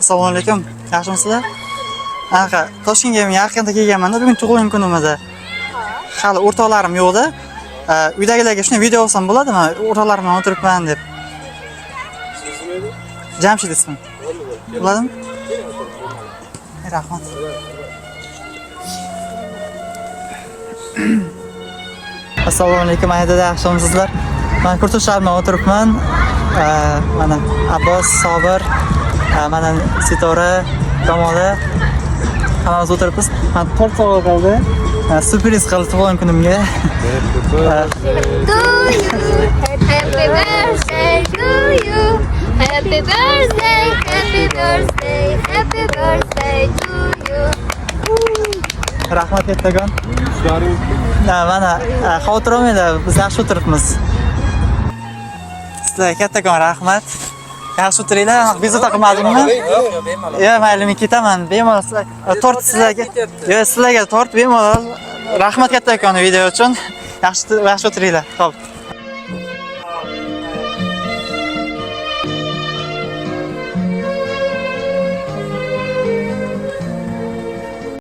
Assalomu alaykum. Yaxshimisizlar? Anaqa, Toshkentga yaqinda kelganman-da, bugun tug'ilgan kunim edi. Hali o'rtoqlarim yo'qda. Uydagilarga shuni video olsam bo'ladimi? O'rtoqlarim bilan o'tiribman deb. Jamshid ismim. Bo'ladimi? Rahmat. Assalomu alaykum, aydada yaxshimisizlar? Men kursdoshlar bilan o'tiribman. Mana Abbos, Sobir, mana Sitora, Kamola hammamiz o'tiribmiz. Men tort sovg'a qildi. Surpriz qildi tug'ilgan kunimga. Happy birthday to you. Happy birthday, happy birthday, happy birthday to you. Rahmat kattagon. Mana xotiram edi, biz yaxshi o'tiribmiz. Sizlarga kattagon rahmat. Yaxshi o'tiringlar, bezovta qilmadimmi? Yo'q, mayli, men ketaman. Bemalol tort sizlarga. Yo'q, sizlarga tort bemalol. Rahmat kattagon video uchun. Yaxshi o'tiringlar. Xo'p.